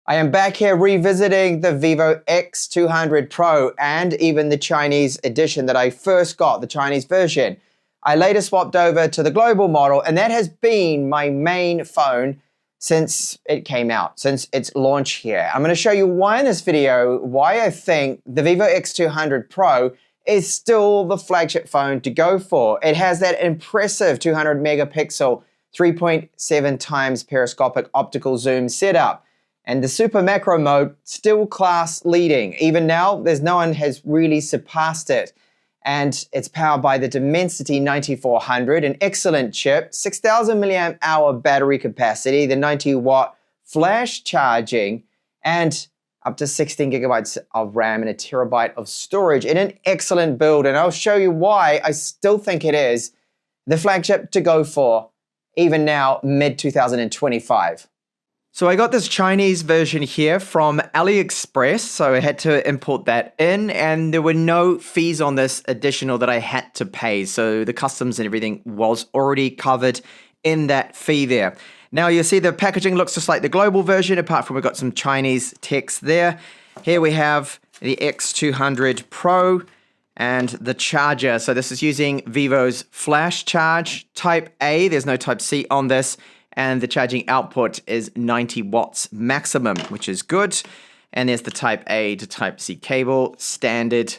I am back here revisiting the Vivo X200 Pro and even the Chinese edition that I first got, the Chinese version. I later swapped over to the global model, and that has been my main phone since it came out, since its launch here. I'm going to show you why in this video, why I think the Vivo X200 Pro is still the flagship phone to go for. It has that impressive 200 megapixel, 3.7 times periscopic optical zoom setup. And the super macro mode, still class leading. Even now, no one has really surpassed it. And it's powered by the Dimensity 9400, an excellent chip, 6,000 milliamp hour battery capacity, the 90-watt flash charging, and up to 16 gigabytes of RAM and a terabyte of storage in an excellent build. And I'll show you why I still think it is the flagship to go for, even now, mid-2025. So I got this Chinese version here from AliExpress, so I had to import that in, and there were no fees on this additional that I had to pay, so the customs and everything was already covered in that fee there. Now you'll see the packaging looks just like the global version, apart from we've got some Chinese text there. Here we have the X200 Pro and the charger. So this is using Vivo's Flash Charge Type A. There's no Type C on this. And the charging output is 90 watts maximum, which is good. And there's the Type A to Type C cable, standard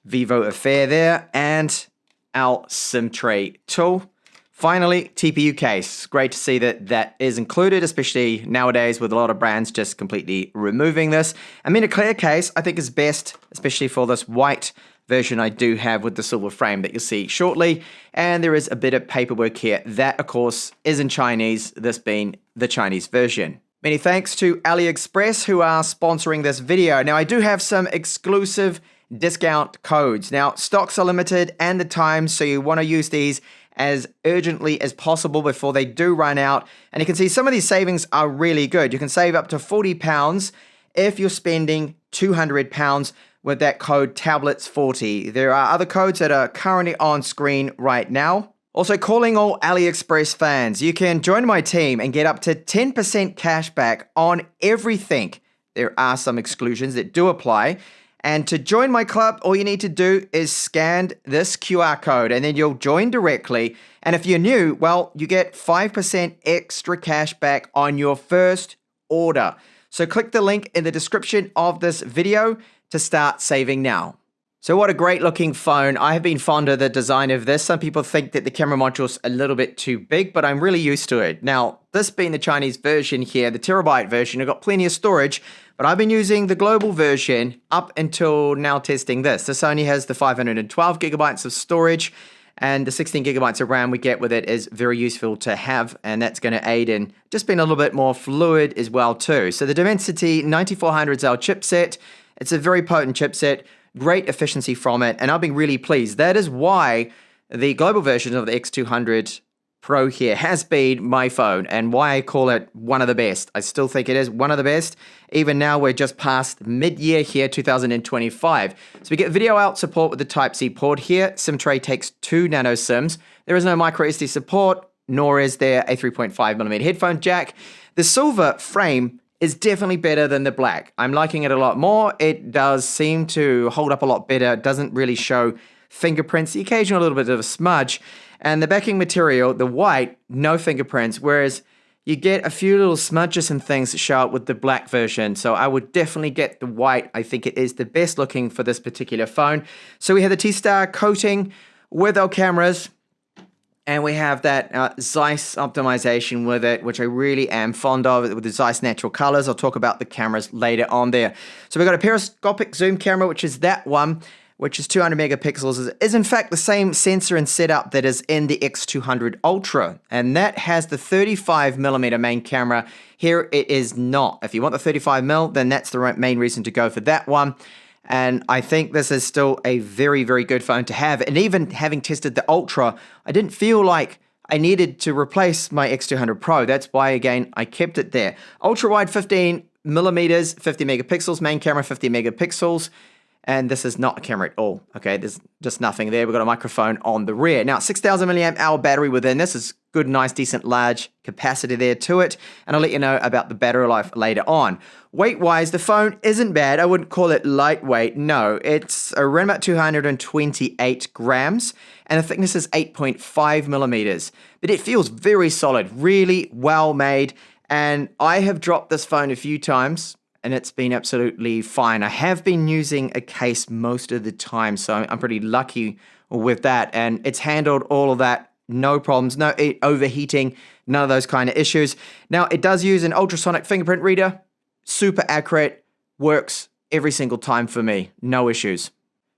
Vivo affair there, and our SIM tray tool. Finally, TPU case. Great to see that that is included, especially nowadays with a lot of brands just completely removing this. I mean, a clear case I think is best, especially for this white version I do have with the silver frame that you'll see shortly. And there is a bit of paperwork here that, of course, is in Chinese, this being the Chinese version. Many thanks to AliExpress who are sponsoring this video. Now, I do have some exclusive discount codes. Now, stocks are limited and the times, so you want to use these as urgently as possible before they do run out. And you can see some of these savings are really good. You can save up to £40 if you're spending £200 with that code TechTablets40. There are other codes that are currently on screen right now. Also, calling all AliExpress fans, you can join my team and get up to 10% cash back on everything. There are some exclusions that do apply. And to join my club, all you need to do is scan this QR code and then you'll join directly. And if you're new, well, you get 5% extra cash back on your first order. So click the link in the description of this video to start saving now. So what a great looking phone. I have been fond of the design of this. Some people think that the camera module's a little bit too big, but I'm really used to it. Now, this being the Chinese version here, the terabyte version, I've got plenty of storage, but I've been using the global version up until now testing this. This only has the 512 gigabytes of storage, and the 16 gigabytes of RAM we get with it is very useful to have, and that's going to aid in just being a little bit more fluid as well too. So the Dimensity 9400 is our chipset. It's a very potent chipset, great efficiency from it, and I've been really pleased. That is why the global version of the X200 Pro here has been my phone, and why I call it one of the best. I still think it is one of the best. Even now, we're just past mid-year here, 2025. So we get video out support with the Type-C port here. SIM tray takes 2 nano SIMs. There is no micro SD support, nor is there a 3.5mm headphone jack. The silver frame is definitely better than the black. I'm liking it a lot more. It does seem to hold up a lot better. It doesn't really show fingerprints, the occasional little bit of a smudge. And the backing material, the white, no fingerprints, whereas you get a few little smudges and things that show up with the black version. So I would definitely get the white. I think it is the best looking for this particular phone. So we have the T-Star coating with our cameras. And we have that Zeiss optimization with it, which I really am fond of, with the Zeiss natural colors. I'll talk about the cameras later on there. So we've got a periscopic zoom camera, which is that one, which is 200 megapixels. It is in fact the same sensor and setup that is in the X200 Ultra. And that has the 35mm main camera. Here it is not. If you want the 35mm, then that's the main reason to go for that one. And I think this is still a very, very good phone to have. And even having tested the Ultra, I didn't feel like I needed to replace my X200 Pro. That's why, again, I kept it there. Ultra wide 15mm, 50 megapixels, main camera 50 megapixels. And this is not a camera at all. Okay, there's just nothing there. We've got a microphone on the rear. Now, 6,000 milliamp hour battery within this is good, nice, decent, large capacity there to it. And I'll let you know about the battery life later on. Weight-wise, the phone isn't bad. I wouldn't call it lightweight. No, it's around about 228 grams. And the thickness is 8.5 millimeters. But it feels very solid, really well made. And I have dropped this phone a few times, and it's been absolutely fine. I have been using a case most of the time, so I'm pretty lucky with that. And it's handled all of that, no problems, no overheating, none of those kind of issues. Now, it does use an ultrasonic fingerprint reader, super accurate, works every single time for me, no issues.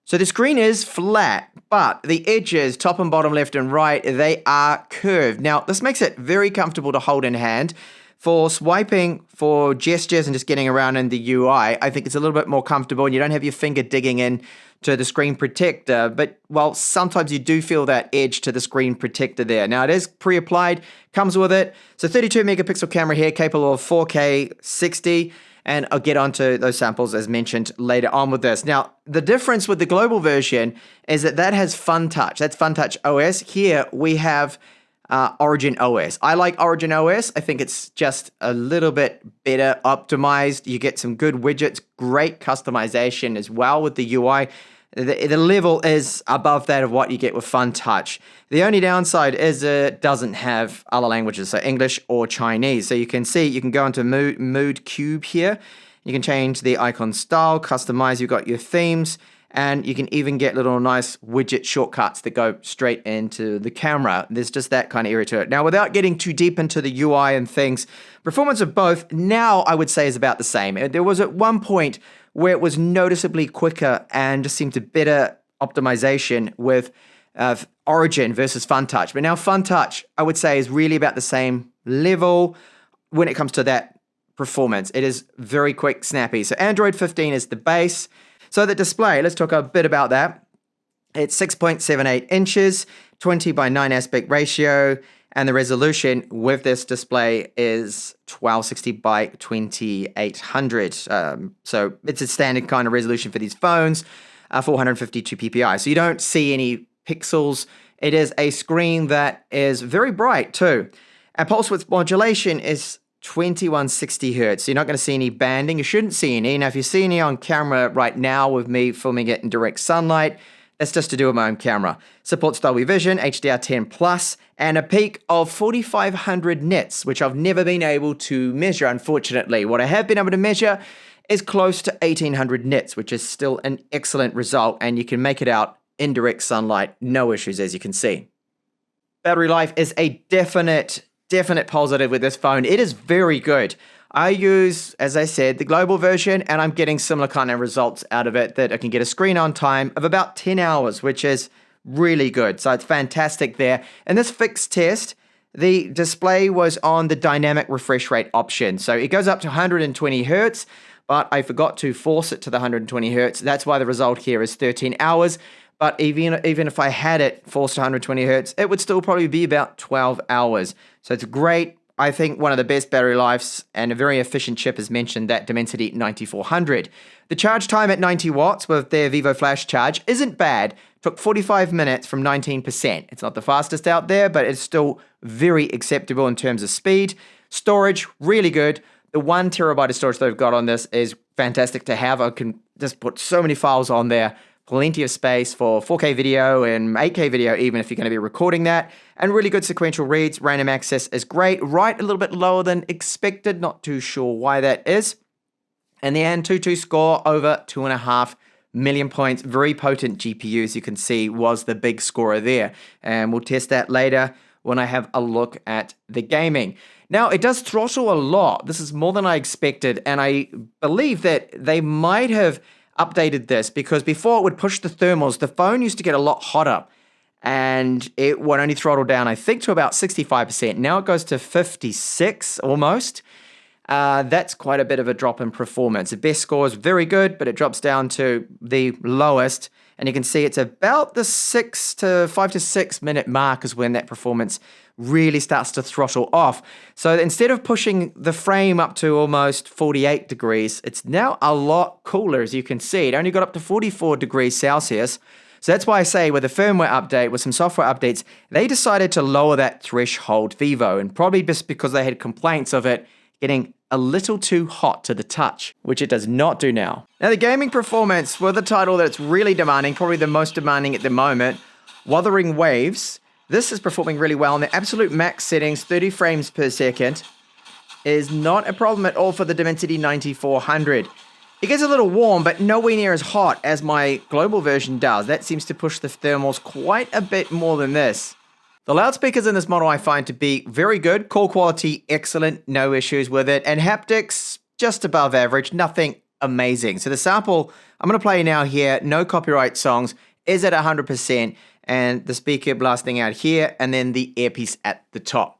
So the screen is flat, but the edges, top and bottom, left and right, they are curved. Now, this makes it very comfortable to hold in hand. For swiping, for gestures, and just getting around in the UI, I think it's a little bit more comfortable, and you don't have your finger digging in to the screen protector. But, well, sometimes you do feel that edge to the screen protector there. Now, it is pre-applied, comes with it. So 32 megapixel camera here, capable of 4K 60, and I'll get onto those samples as mentioned later on with this. Now, the difference with the global version is that has Fun Touch. That's Fun Touch OS. Here we have OriginOS. I like OriginOS. I think it's just a little bit better optimized. You get some good widgets, great customization as well with the UI. The level is above that of what you get with Fun Touch. The only downside is it doesn't have other languages, so English or Chinese. So you can see, you can go into mood cube here. You can change the icon style, customize, you've got your themes, and you can even get little nice widget shortcuts that go straight into the camera. There's just that kind of area to it. Now, without getting too deep into the UI and things, performance of both now I would say is about the same. There was at one point where it was noticeably quicker and just seemed to better optimization with Origin versus Fun Touch. But now Fun Touch, I would say, is really about the same level when it comes to that performance. It is very quick, snappy. So Android 15 is the base. So the display, let's talk a bit about that. It's 6.78 inches, 20 by 9 aspect ratio, and the resolution with this display is 1260 by 2800. So it's a standard kind of resolution for these phones, 452 ppi. So you don't see any pixels. It is a screen that is very bright too. And pulse width modulation is 2160 hertz. So you're not going to see any banding. You shouldn't see any. Now, if you see any on camera right now with me filming it in direct sunlight, that's just to do with my own camera. Supports Dolby Vision, HDR10 Plus, and a peak of 4,500 nits, which I've never been able to measure, unfortunately. What I have been able to measure is close to 1,800 nits, which is still an excellent result, and you can make it out in direct sunlight, no issues, as you can see. Battery life is a definite positive with this phone. It is very good. I use, as I said, the global version, and I'm getting similar kind of results out of it, that I can get a screen on time of about 10 hours, which is really good. So it's fantastic there. In this fixed test, the display was on the dynamic refresh rate option. So it goes up to 120 hertz, but I forgot to force it to the 120 hertz. That's why the result here is 13 hours. But even if I had it forced to 120 hertz, it would still probably be about 12 hours. So it's great. I think one of the best battery lives and a very efficient chip, as mentioned, that Dimensity 9400. The charge time at 90 watts with their Vivo Flash Charge isn't bad. Took 45 minutes from 19%. It's not the fastest out there, but it's still very acceptable in terms of speed. Storage, really good. The 1 terabyte of storage they've got on this is fantastic to have. I can just put so many files on there. Plenty of space for 4K video and 8K video, even if you're going to be recording that. And really good sequential reads. Random access is great. Write a little bit lower than expected. Not too sure why that is. And the Antutu score over 2.5 million points. Very potent GPU, as you can see, was the big scorer there. And we'll test that later when I have a look at the gaming. Now, it does throttle a lot. This is more than I expected. And I believe that they might have updated this, because before it would push the thermals, the phone used to get a lot hotter and it would only throttle down, I think, to about 65%. Now it goes to 56 almost. that's quite a bit of a drop in performance. The best score is very good, but it drops down to the lowest. And you can see it's about the 5 to 6 minute mark is when that performance really starts to throttle off. So instead of pushing the frame up to almost 48 degrees, it's now a lot cooler, as you can see. It only got up to 44 degrees Celsius. So that's why I say with a firmware update, with some software updates, they decided to lower that threshold, Vivo, and probably just because they had complaints of it getting a little too hot to the touch, which it does not do now. Now the gaming performance with a title that's really demanding, probably the most demanding at the moment, Wuthering Waves. This is performing really well in the absolute max settings, 30 frames per second, is not a problem at all for the Dimensity 9400. It gets a little warm, but nowhere near as hot as my global version does. That seems to push the thermals quite a bit more than this. The loudspeakers in this model I find to be very good. Call quality, excellent, no issues with it. And haptics, just above average, nothing amazing. So the sample I'm going to play now here, no copyright songs, is at 100%. And the speaker blasting out here, and then the earpiece at the top.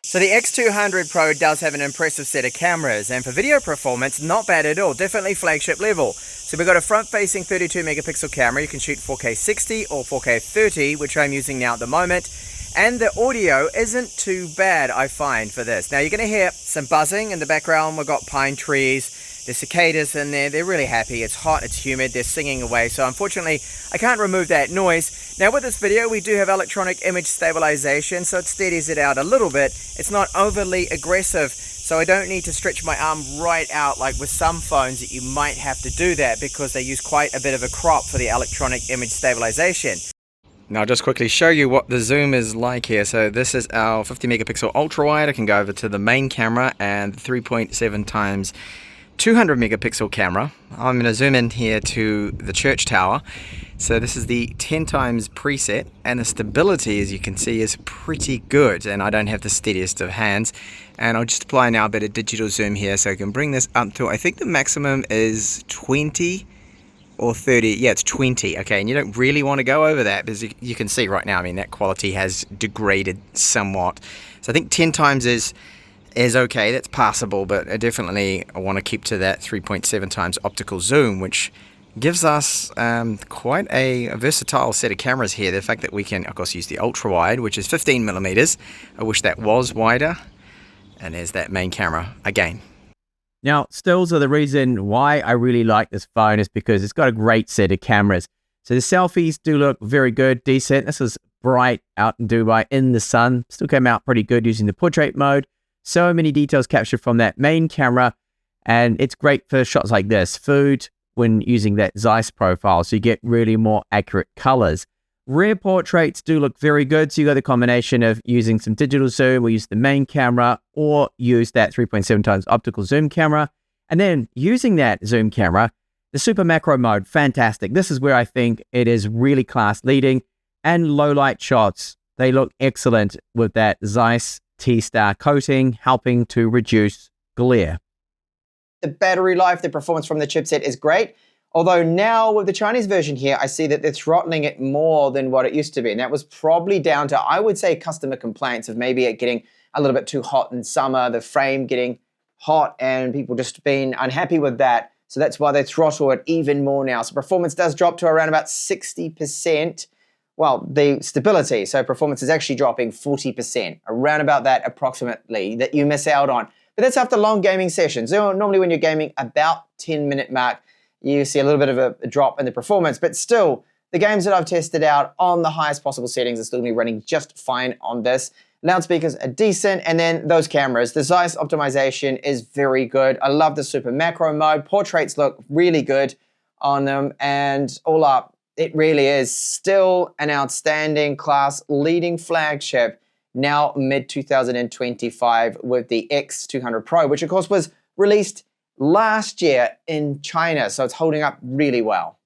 So the X200 Pro does have an impressive set of cameras, and for video performance, not bad at all, definitely flagship level. So we've got a front-facing 32 megapixel camera. You can shoot 4K 60 or 4K 30, which I'm using now at the moment. And the audio isn't too bad, I find, for this. Now you're going to hear some buzzing in the background. We've got pine trees. There's cicadas in there. They're really happy. It's hot, it's humid, they're singing away. So unfortunately, I can't remove that noise. Now with this video, we do have electronic image stabilization, so it steadies it out a little bit. It's not overly aggressive, so I don't need to stretch my arm right out like with some phones that you might have to do that because they use quite a bit of a crop for the electronic image stabilization. Now I'll just quickly show you what the zoom is like here. So this is our 50 megapixel ultra wide. I can go over to the main camera and 3.7 times 200 megapixel camera. I'm going to zoom in here to the church tower. So this is the 10 times preset, and the stability, as you can see, is pretty good, and I don't have the steadiest of hands. And I'll just apply now a bit of digital zoom here, so I can bring this up to, I think the maximum is 20 or 30. Yeah, it's 20. Okay, and you don't really want to go over that because you can see right now, I mean, that quality has degraded somewhat. So I think 10 times is okay, that's passable, but I definitely want to keep to that 3.7 times optical zoom, which gives us quite a versatile set of cameras here. The fact that we can, of course, use the ultra wide, which is 15 millimeters. I wish that was wider. And there's that main camera again. Now, stills are the reason why I really like this phone is because it's got a great set of cameras. So the selfies do look very good, decent. This was bright out in Dubai in the sun. Still came out pretty good using the portrait mode. So many details captured from that main camera, and it's great for shots like this. Food when using that Zeiss profile, so you get really more accurate colors. Rear portraits do look very good, so you got the combination of using some digital zoom or use the main camera or use that 3.7 times optical zoom camera. And then using that zoom camera, the super macro mode, fantastic. This is where I think it is really class leading, and low light shots, they look excellent with that Zeiss T-Star coating, helping to reduce glare. The battery life, the performance from the chipset is great. Although now with the Chinese version here, I see that they're throttling it more than what it used to be. And that was probably down to, I would say, customer complaints of maybe it getting a little bit too hot in summer, the frame getting hot, and people just being unhappy with that. So that's why they throttle it even more now. So performance does drop to around about 60%. Well, the stability, so performance is actually dropping 40%, around about that approximately, that you miss out on. But that's after long gaming sessions. So normally when you're gaming about 10-minute mark, you see a little bit of a drop in the performance, but still, the games that I've tested out on the highest possible settings are still going to be running just fine on this. Loudspeakers are decent, and then those cameras. The Zeiss optimization is very good. I love the super macro mode. Portraits look really good on them, and all up, it really is still an outstanding class leading flagship, now mid-2025 with the X200 Pro, which of course was released last year in China, so it's holding up really well.